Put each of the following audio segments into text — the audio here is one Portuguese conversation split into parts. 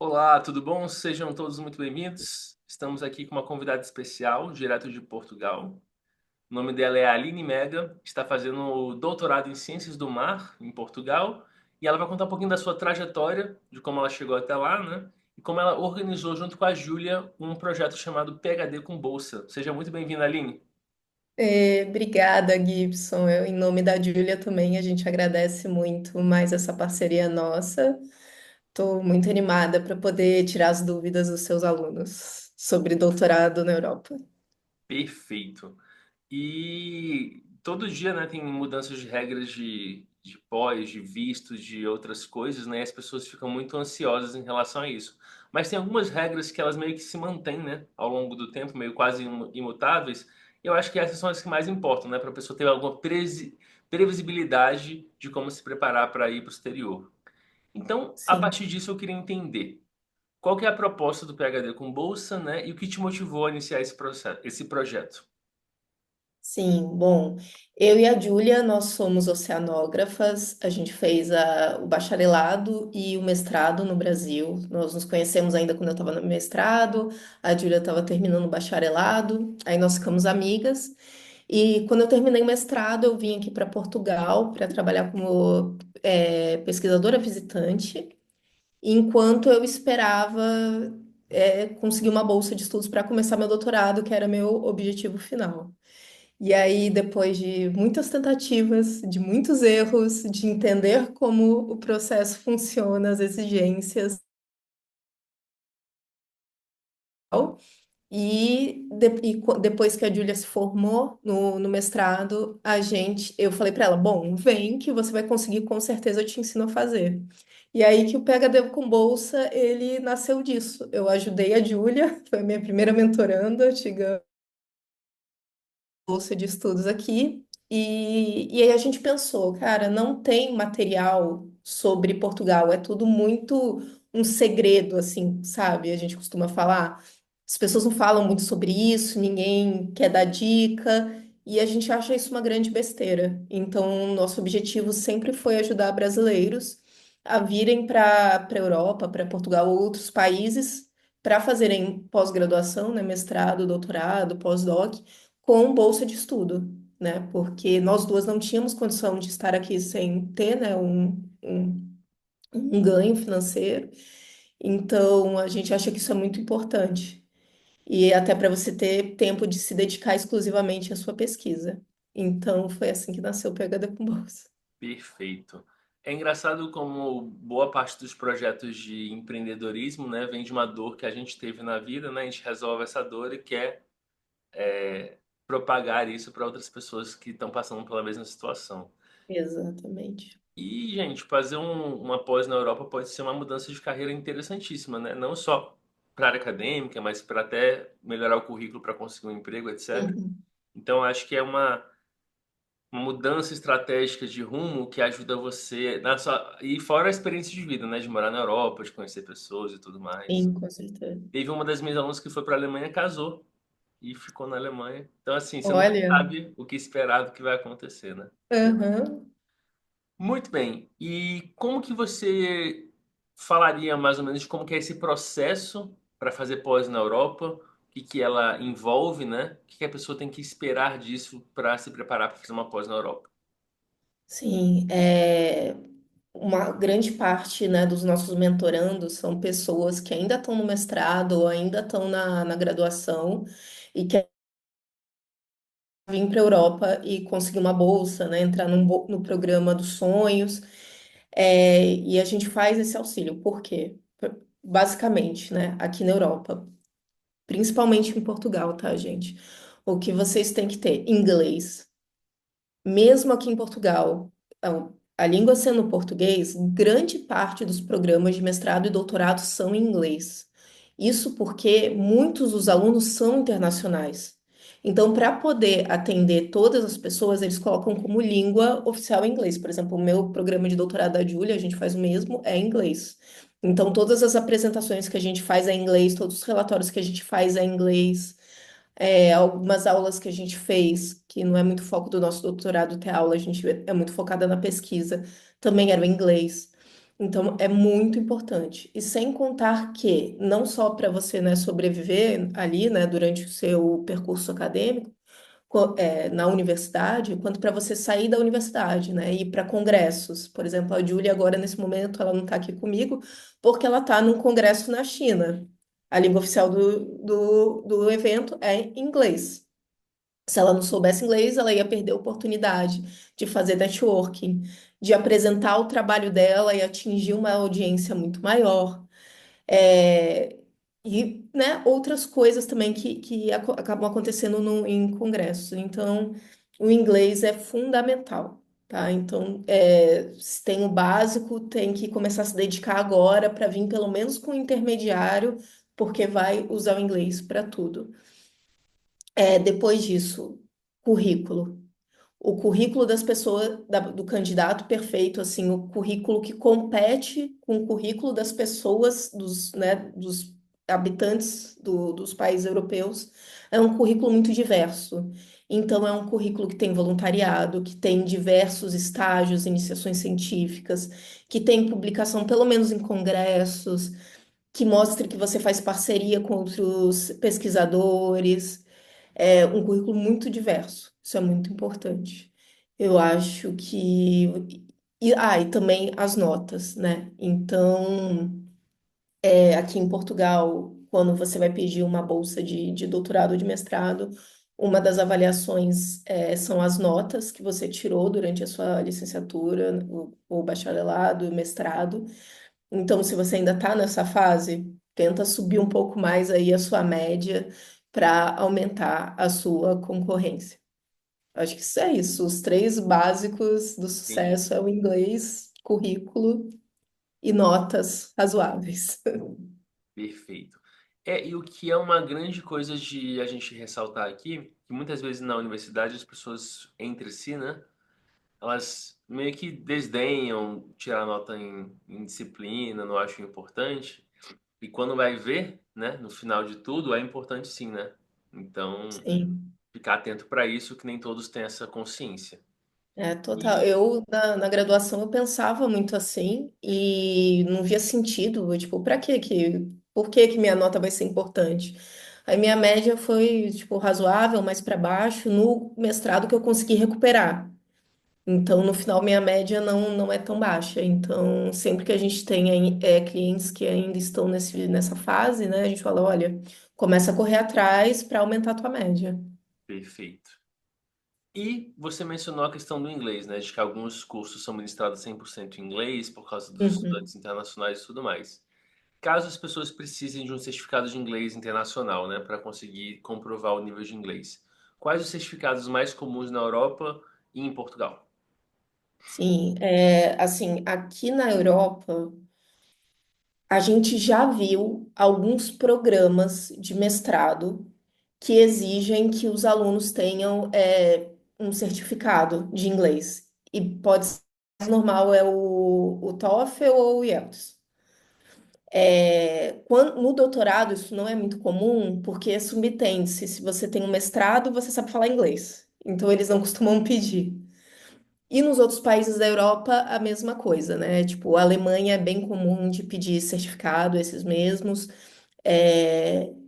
Olá, tudo bom? Sejam todos muito bem-vindos. Estamos aqui com uma convidada especial, direto de Portugal. O nome dela é Aline Mega, está fazendo o doutorado em Ciências do Mar em Portugal, e ela vai contar um pouquinho da sua trajetória, de como ela chegou até lá, né? E como ela organizou junto com a Júlia um projeto chamado PhD com Bolsa. Seja muito bem-vinda, Aline. Obrigada, Gibson. Em nome da Júlia também, a gente agradece muito mais essa parceria nossa. Estou muito animada para poder tirar as dúvidas dos seus alunos sobre doutorado na Europa. Perfeito. E todo dia, né, tem mudanças de regras de pós, de vistos, de outras coisas, né? E as pessoas ficam muito ansiosas em relação a isso. Mas tem algumas regras que elas meio que se mantêm, né, ao longo do tempo, meio quase imutáveis. E eu acho que essas são as que mais importam, né, para a pessoa ter alguma previsibilidade de como se preparar para ir para o exterior. Então, a Sim. partir disso, eu queria entender qual que é a proposta do PhD com bolsa, né, e o que te motivou a iniciar esse processo, esse projeto. Sim, bom, eu e a Júlia, nós somos oceanógrafas, a gente fez o bacharelado e o mestrado no Brasil. Nós nos conhecemos ainda quando eu estava no mestrado, a Júlia estava terminando o bacharelado, aí nós ficamos amigas. E quando eu terminei o mestrado, eu vim aqui para Portugal para trabalhar como pesquisadora visitante, enquanto eu esperava conseguir uma bolsa de estudos para começar meu doutorado, que era meu objetivo final. E aí, depois de muitas tentativas, de muitos erros, de entender como o processo funciona, as exigências, depois que a Júlia se formou no mestrado, eu falei para ela, bom, vem que você vai conseguir, com certeza eu te ensino a fazer. E aí que o PhD com bolsa, ele nasceu disso. Eu ajudei a Júlia, foi a minha primeira mentoranda, bolsa de estudos aqui. E aí a gente pensou, cara, não tem material sobre Portugal, é tudo muito um segredo, assim, sabe? A gente costuma falar. As pessoas não falam muito sobre isso, ninguém quer dar dica, e a gente acha isso uma grande besteira. Então, nosso objetivo sempre foi ajudar brasileiros a virem para Europa, para Portugal ou outros países para fazerem pós-graduação, né, mestrado, doutorado, pós-doc com bolsa de estudo, né? Porque nós duas não tínhamos condição de estar aqui sem ter, né, um ganho financeiro. Então, a gente acha que isso é muito importante. E até para você ter tempo de se dedicar exclusivamente à sua pesquisa. Então, foi assim que nasceu o PhD com bolsa. Perfeito. É engraçado como boa parte dos projetos de empreendedorismo, né, vem de uma dor que a gente teve na vida, né? A gente resolve essa dor e quer propagar isso para outras pessoas que estão passando pela mesma situação. Exatamente. E, gente, fazer uma pós na Europa pode ser uma mudança de carreira interessantíssima, né? Não só para a área acadêmica, mas para até melhorar o currículo para conseguir um emprego, etc. Uhum. Então, acho que é uma mudança estratégica de rumo que ajuda você na sua, e fora a experiência de vida, né, de morar na Europa, de conhecer pessoas e tudo mais. Sim, com certeza. Teve uma das minhas alunas que foi para a Alemanha, casou e ficou na Alemanha. Então assim, você nunca Olha, sabe o que esperar do que vai acontecer, né? aham. Muito bem. E como que você falaria mais ou menos de como que é esse processo para fazer pós na Europa? O que que ela envolve, né? O que que a pessoa tem que esperar disso para se preparar para fazer uma pós na Europa? Sim, uma grande parte, né, dos nossos mentorandos são pessoas que ainda estão no mestrado ou ainda estão na graduação e querem vir para a Europa e conseguir uma bolsa, né, entrar no programa dos sonhos. E a gente faz esse auxílio. Por quê? Basicamente, né, aqui na Europa, principalmente em Portugal, tá, gente? O que vocês têm que ter? Inglês. Mesmo aqui em Portugal, a língua sendo português, grande parte dos programas de mestrado e doutorado são em inglês. Isso porque muitos dos alunos são internacionais. Então, para poder atender todas as pessoas, eles colocam como língua oficial inglês. Por exemplo, o meu programa de doutorado da Júlia, a gente faz o mesmo, é em inglês. Então, todas as apresentações que a gente faz é em inglês, todos os relatórios que a gente faz é em inglês. Algumas aulas que a gente fez, que não é muito foco do nosso doutorado ter aula, a gente é muito focada na pesquisa, também era em inglês. Então, é muito importante. E sem contar que, não só para você, né, sobreviver ali, né, durante o seu percurso acadêmico, na universidade, quanto para você sair da universidade, né, e ir para congressos. Por exemplo, a Júlia agora, nesse momento, ela não está aqui comigo, porque ela está num congresso na China. A língua oficial do evento é inglês. Se ela não soubesse inglês, ela ia perder a oportunidade de fazer networking, de apresentar o trabalho dela e atingir uma audiência muito maior. É, e, né, outras coisas também que acabam acontecendo em congressos. Então, o inglês é fundamental, tá? Então, se tem o básico, tem que começar a se dedicar agora para vir pelo menos com o intermediário, porque vai usar o inglês para tudo. Depois disso, currículo. O currículo das pessoas, do candidato perfeito, assim, o currículo que compete com o currículo das pessoas, dos habitantes dos países europeus, é um currículo muito diverso. Então, é um currículo que tem voluntariado, que tem diversos estágios, iniciações científicas, que tem publicação, pelo menos em congressos, que mostre que você faz parceria com outros pesquisadores. É um currículo muito diverso. Isso é muito importante. Eu acho que. E também as notas, né? Então, aqui em Portugal, quando você vai pedir uma bolsa de doutorado ou de mestrado, uma das avaliações são as notas que você tirou durante a sua licenciatura, o bacharelado, o mestrado. Então, se você ainda está nessa fase, tenta subir um pouco mais aí a sua média para aumentar a sua concorrência. Acho que isso é isso. Os três básicos do Entendi. sucesso é o inglês, currículo e notas razoáveis. Perfeito. E o que é uma grande coisa de a gente ressaltar aqui, que muitas vezes na universidade as pessoas entre si, né, elas meio que desdenham tirar nota em disciplina, não acham importante, e quando vai ver, né, no final de tudo, é importante sim, né? Então, Sim. ficar atento para isso, que nem todos têm essa consciência. Total. E, Eu, na graduação, eu pensava muito assim e não via sentido. Tipo, por que que minha nota vai ser importante? Aí minha média foi, tipo, razoável, mais para baixo. No mestrado que eu consegui recuperar. Então, no final, minha média não é tão baixa. Então, sempre que a gente tem clientes que ainda estão nessa fase, né, a gente fala, olha, começa a correr atrás para aumentar a tua média. perfeito. E você mencionou a questão do inglês, né? De que alguns cursos são ministrados 100% em inglês por causa dos Uhum. estudantes internacionais e tudo mais. Caso as pessoas precisem de um certificado de inglês internacional, né, para conseguir comprovar o nível de inglês, quais os certificados mais comuns na Europa e em Portugal? Sim, assim, aqui na Europa, a gente já viu alguns programas de mestrado que exigem que os alunos tenham um certificado de inglês. E pode ser mais normal é o TOEFL ou o IELTS. No doutorado, isso não é muito comum, porque subtende-se, se você tem um mestrado, você sabe falar inglês. Então, eles não costumam pedir. E nos outros países da Europa, a mesma coisa, né? Tipo, a Alemanha é bem comum de pedir certificado, esses mesmos.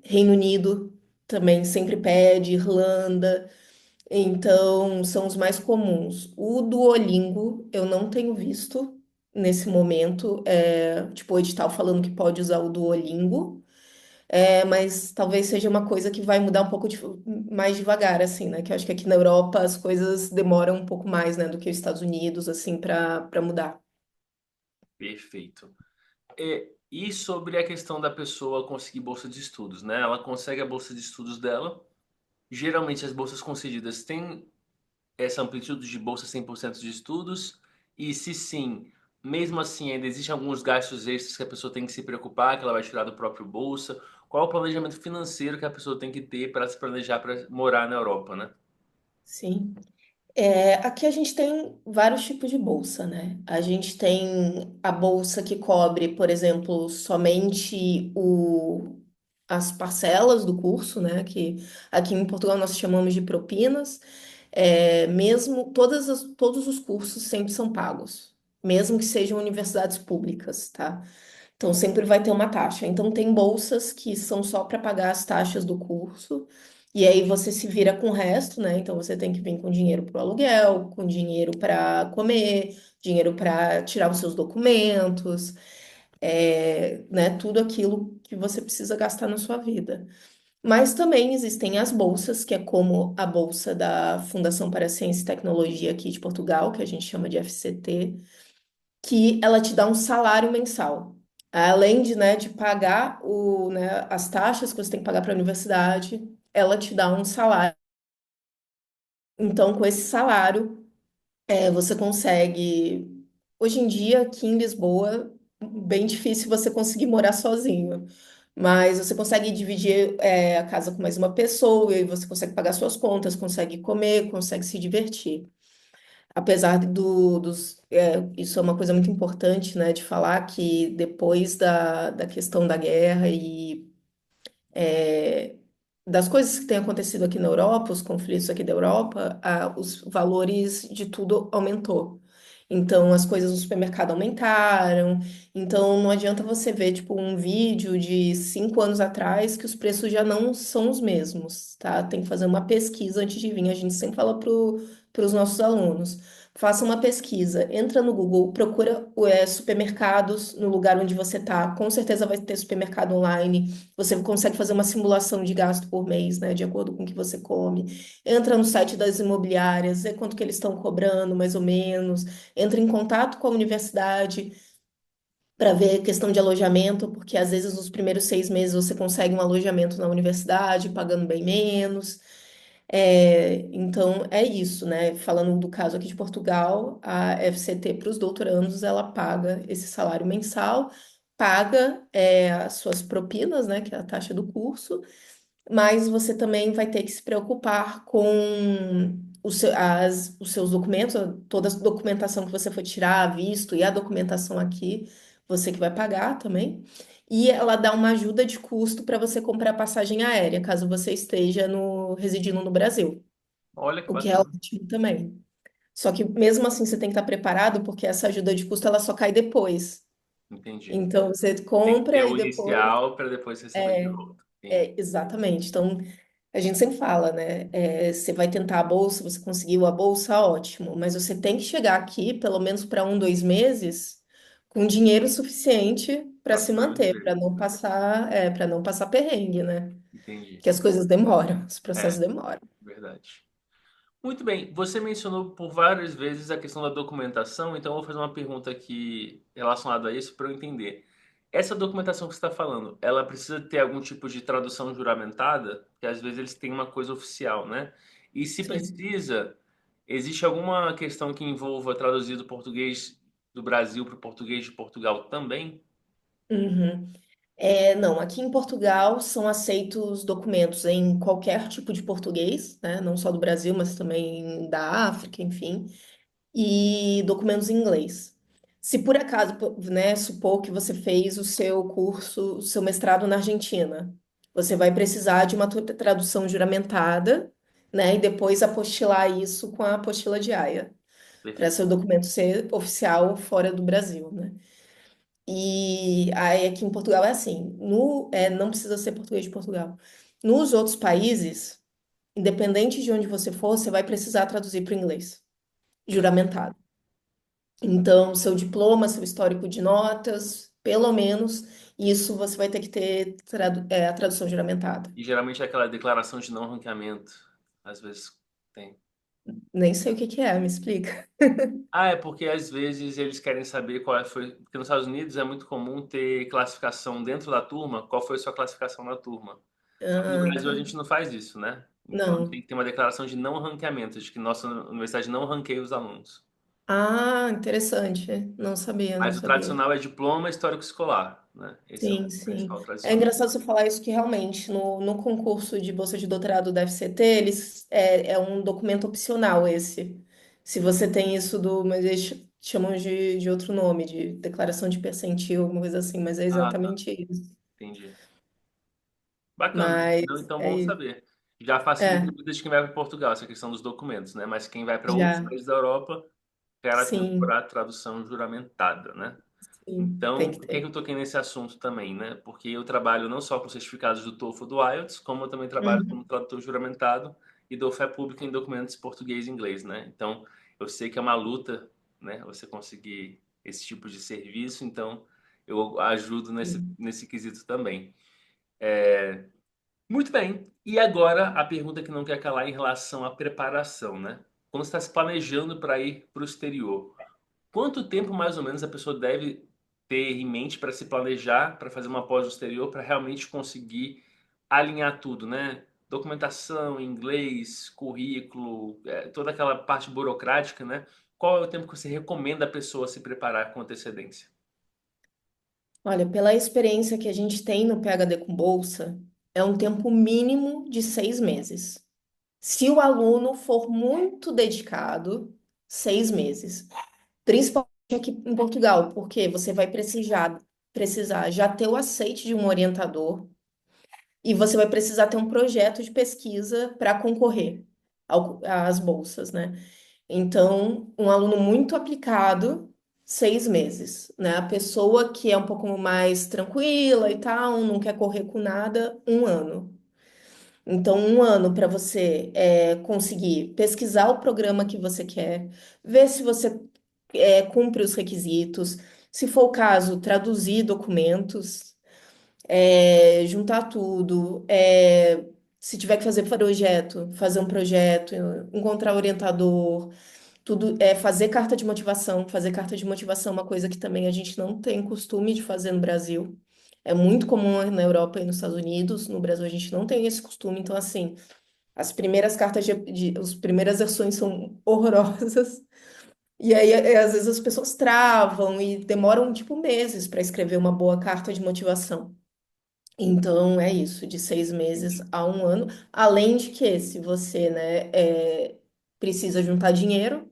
Reino Unido também sempre pede, Irlanda. Então, são os mais comuns. O Duolingo, eu não tenho visto nesse momento, tipo, o edital falando que pode usar o Duolingo, mas talvez seja uma coisa que vai mudar um pouco mais devagar, assim, né? Que eu acho que aqui na Europa as coisas demoram um pouco mais, né, do que os Estados Unidos, assim, para mudar. Perfeito. E sobre a questão da pessoa conseguir bolsa de estudos, né? Ela consegue a bolsa de estudos dela. Geralmente as bolsas concedidas têm essa amplitude de bolsa 100% de estudos? E se sim, mesmo assim ainda existem alguns gastos extras que a pessoa tem que se preocupar, que ela vai tirar do próprio bolsa? Qual é o planejamento financeiro que a pessoa tem que ter para se planejar para morar na Europa, né? Sim. Aqui a gente tem vários tipos de bolsa, né? A gente tem a bolsa que cobre, por exemplo, somente as parcelas do curso, né? Que aqui em Portugal nós chamamos de propinas. Mesmo todos os cursos sempre são pagos. mesmo que sejam universidades públicas, tá? Então sempre vai ter uma taxa. Então tem bolsas que são só para pagar as taxas do curso, e aí você se vira com o resto, né? Então você tem que vir com dinheiro para o aluguel, com dinheiro para comer, dinheiro para tirar os seus documentos, né? Tudo aquilo que você precisa gastar na sua vida. Mas também existem as bolsas, que é como a bolsa da Fundação para a Ciência e Tecnologia aqui de Portugal, que a gente chama de FCT, que ela te dá um salário mensal. Além de, né, de pagar né, as taxas que você tem que pagar para a universidade, ela te dá um salário. Então, com esse salário, você consegue. Hoje em dia, aqui em Lisboa, bem difícil você conseguir morar sozinho. Mas você consegue dividir, a casa com mais uma pessoa, e aí você consegue pagar suas contas, consegue comer, consegue se divertir. Apesar isso é uma coisa muito importante, né, de falar que depois da questão da guerra e das coisas que têm acontecido aqui na Europa, os conflitos aqui da Europa, os valores de tudo aumentou. Então, as coisas no supermercado aumentaram. Então, não adianta você ver, tipo, um vídeo de 5 anos atrás que os preços já não são os mesmos, tá? Tem que fazer uma pesquisa antes de vir. A gente sempre fala para os nossos alunos. Faça uma pesquisa, entra no Google, procura supermercados no lugar onde você tá. Com certeza vai ter supermercado online. Você consegue fazer uma simulação de gasto por mês, né, de acordo com o que você come. Entra no site das imobiliárias, vê quanto que eles estão cobrando, mais ou menos. Entra em contato com a universidade para ver a questão de alojamento, porque às vezes nos primeiros 6 meses você consegue um alojamento na universidade, pagando bem menos. Então, é isso, né? Falando do caso aqui de Portugal, a FCT para os doutorandos, ela paga esse salário mensal, paga, as suas propinas, né? Que é a taxa do curso, mas você também vai ter que se preocupar com os seus documentos, toda a documentação que você for tirar, visto, e a documentação aqui, você que vai pagar também. E ela dá uma ajuda de custo para você comprar passagem aérea, caso você esteja residindo no Brasil, Olha que o que é bacana. ótimo também. Só que mesmo assim você tem que estar preparado, porque essa ajuda de custo ela só cai depois. Entendi. Então você Tem que ter compra e o depois. inicial para depois receber de volta. Entendi. Exatamente. Então a gente sempre fala, né? Você vai tentar a bolsa, você conseguiu a bolsa, ótimo, mas você tem que chegar aqui, pelo menos para 1, 2 meses, com dinheiro suficiente para Para se manter, sobreviver. para não passar perrengue, né? Entendi. Que as coisas demoram, os processos É, demoram. verdade. Muito bem, você mencionou por várias vezes a questão da documentação, então eu vou fazer uma pergunta aqui relacionada a isso para eu entender. Essa documentação que você está falando, ela precisa ter algum tipo de tradução juramentada? Porque às vezes eles têm uma coisa oficial, né? E se Sim. precisa, existe alguma questão que envolva traduzir do português do Brasil para o português de Portugal também? Uhum. Não, aqui em Portugal são aceitos documentos em qualquer tipo de português, né? Não só do Brasil, mas também da África, enfim, e documentos em inglês. Se por acaso, né, supor que você fez o seu curso, o seu mestrado na Argentina, você vai precisar de uma tradução juramentada, né? E depois apostilar isso com a apostila de Haia, para Perfeito. seu documento ser oficial fora do Brasil, né? E aí aqui em Portugal é assim, não precisa ser português de Portugal. Nos outros países, independente de onde você for, você vai precisar traduzir para o inglês, juramentado. Então, seu diploma, seu histórico de notas, pelo menos, isso você vai ter que ter a tradução juramentada. E geralmente é aquela declaração de não ranqueamento. Às vezes tem. Nem sei o que que é, me explica. Ah, é porque às vezes eles querem saber foi. Porque nos Estados Unidos é muito comum ter classificação dentro da turma, qual foi a sua classificação na turma. Aqui no Ah, Brasil a tá. gente não faz isso, né? Então tem Não. que ter uma declaração de não ranqueamento, de que nossa universidade não ranqueia os alunos. Ah, interessante. Não sabia, não Mas o sabia. tradicional é diploma histórico escolar, né? Esse é o Sim, sim. principal É tradicional. engraçado você falar isso que realmente no concurso de bolsa de doutorado da FCT, é um documento opcional esse. Se você tem isso mas eles chamam de outro nome, de declaração de percentil, alguma coisa assim, mas é Ah, tá. exatamente isso. Entendi. Bacana. Mas Não, então é bom isso. saber. Já facilita É, a vida de quem vai para Portugal, essa questão dos documentos, né? Mas quem vai para outros já. países da Europa caráter Sim, para tradução juramentada, né? sim, tem Então, que por que que ter. eu toquei nesse assunto também, né? Porque eu trabalho não só com certificados do TOEFL e do IELTS, como eu também trabalho como Uhum, tradutor juramentado e dou fé pública em documentos português e inglês, né? Então, eu sei que é uma luta, né? Você conseguir esse tipo de serviço, então eu ajudo sim. nesse quesito também. Muito bem. E agora a pergunta que não quer calar em relação à preparação, né? Quando você está se planejando para ir para o exterior, quanto tempo mais ou menos a pessoa deve ter em mente para se planejar, para fazer uma pós no exterior, para realmente conseguir alinhar tudo, né? Documentação, inglês, currículo, toda aquela parte burocrática, né? Qual é o tempo que você recomenda a pessoa se preparar com antecedência? Olha, pela experiência que a gente tem no PhD com bolsa, é um tempo mínimo de 6 meses. Se o aluno for muito dedicado, 6 meses. Principalmente aqui em Portugal, porque você vai precisar já ter o aceite de um orientador e você vai precisar ter um projeto de pesquisa para concorrer às bolsas, né? Então, um aluno muito aplicado, 6 meses, né? A pessoa que é um pouco mais tranquila e tal, não quer correr com nada, 1 ano. Então, 1 ano para você conseguir pesquisar o programa que você quer, ver se você cumpre os requisitos, se for o caso, traduzir documentos, juntar tudo, se tiver que fazer projeto, fazer um projeto, encontrar orientador, tudo, fazer carta de motivação. Fazer carta de motivação é uma coisa que também a gente não tem costume de fazer no Brasil. É muito comum na Europa e nos Estados Unidos. No Brasil a gente não tem esse costume. Então, assim, as primeiras as primeiras versões são horrorosas. E aí, às vezes, as pessoas travam e demoram, tipo, meses para escrever uma boa carta de motivação. Então, é isso, de 6 meses Entendi. a 1 ano. Além de que, se você, né, precisa juntar dinheiro,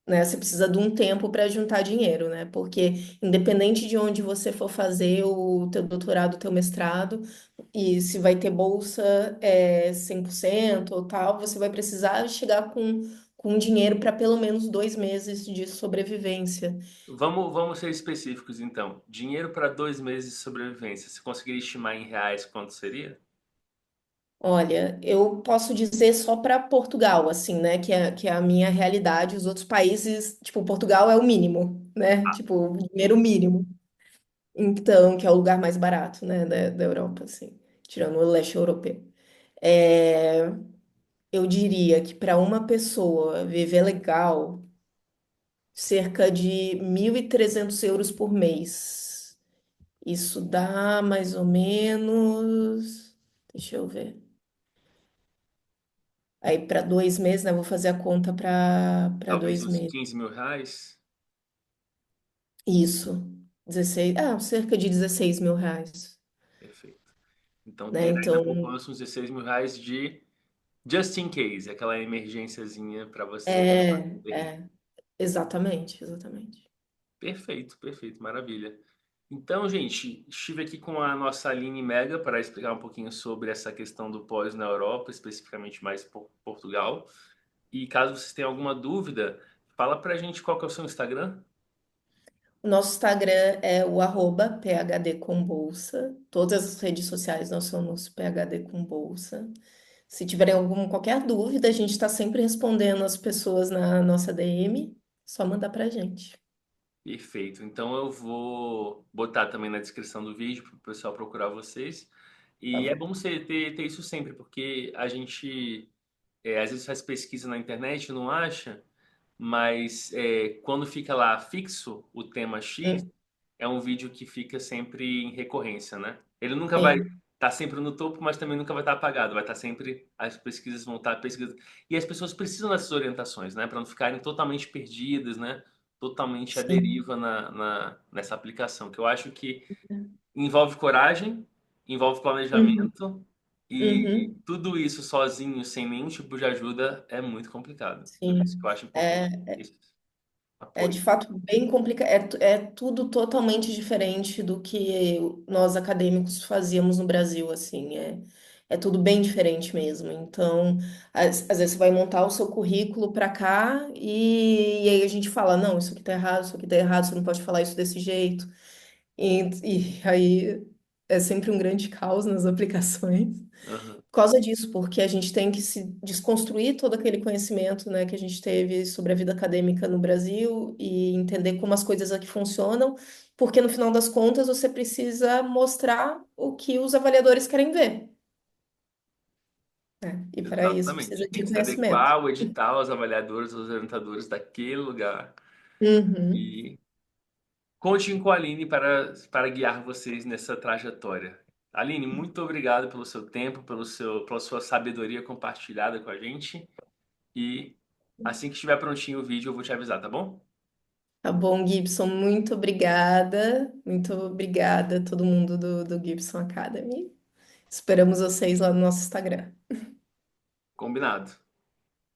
né? Você precisa de um tempo para juntar dinheiro, né? Porque independente de onde você for fazer o teu doutorado, o teu mestrado, e se vai ter bolsa 100% ou tal, você vai precisar chegar com dinheiro para pelo menos 2 meses de sobrevivência. Vamos ser específicos, então. Dinheiro para 2 meses de sobrevivência. Você conseguiria estimar em reais quanto seria? Olha, eu posso dizer só para Portugal, assim, né? Que é a minha realidade. Os outros países, tipo, Portugal é o mínimo, né? Tipo, o dinheiro Entendi. mínimo. Então, que é o lugar mais barato, né, da Europa, assim, tirando o leste europeu. É, eu diria que para uma pessoa viver legal, cerca de 1.300 euros por mês. Isso dá mais ou menos. Deixa eu ver. Aí, para 2 meses, né? Vou fazer a conta para Talvez dois uns meses. 15 mil reais? Isso. 16, cerca de 16 mil reais, Perfeito. Então né? ter aí na Então, poupança uns 16 mil reais de just in case, aquela emergênciazinha para você passar é, um perrengue. é, exatamente, exatamente. Perfeito, perfeito, maravilha. Então, gente, estive aqui com a nossa Aline Mega para explicar um pouquinho sobre essa questão do pós na Europa, especificamente mais por Portugal. E caso vocês tenham alguma dúvida, fala pra gente qual que é o seu Instagram. O nosso Instagram é o @PhD com bolsa. Todas as redes sociais nós somos PhD com bolsa. Se tiverem qualquer dúvida, a gente está sempre respondendo as pessoas na nossa DM. Só mandar para a gente. Perfeito. Então eu vou botar também na descrição do vídeo para o pessoal procurar vocês. Tá E é bom. bom você ter isso sempre, porque a gente às vezes faz pesquisa na internet e não acha, mas quando fica lá fixo o tema X, Hum, é um vídeo que fica sempre em recorrência, né? Ele nunca vai Sim, estar sempre no topo, mas também nunca vai estar apagado. Vai estar sempre, as pesquisas vão estar pesquisas. E as pessoas precisam dessas orientações, né? Para não ficarem totalmente perdidas, né? Totalmente à sim. deriva nessa aplicação, que eu acho que envolve coragem, envolve Uhum, planejamento, e uhum, tudo isso sozinho, sem nenhum tipo de ajuda, é muito complicado. Por isso que sim. eu acho importante É, esse é apoio. de fato bem complicado. É tudo totalmente diferente do que nós acadêmicos fazíamos no Brasil, assim. é tudo bem diferente mesmo. Então, às vezes você vai montar o seu currículo para cá e aí a gente fala, não, isso aqui tá errado, isso aqui tá errado, você não pode falar isso desse jeito. E aí é sempre um grande caos nas aplicações. Aham. Por causa disso, porque a gente tem que se desconstruir todo aquele conhecimento, né, que a gente teve sobre a vida acadêmica no Brasil e entender como as coisas aqui funcionam, porque no final das contas você precisa mostrar o que os avaliadores querem ver, né? E para isso Exatamente. precisa Tem de que se conhecimento. adequar ao edital, aos avaliadores, aos orientadores daquele lugar. Uhum. E contem com a Aline para guiar vocês nessa trajetória. Aline, muito obrigado pelo seu tempo, pela sua sabedoria compartilhada com a gente. E assim que estiver prontinho o vídeo, eu vou te avisar, tá bom? Tá bom, Gibson, muito obrigada a todo mundo do Gibson Academy. Esperamos vocês lá no nosso Instagram. Combinado.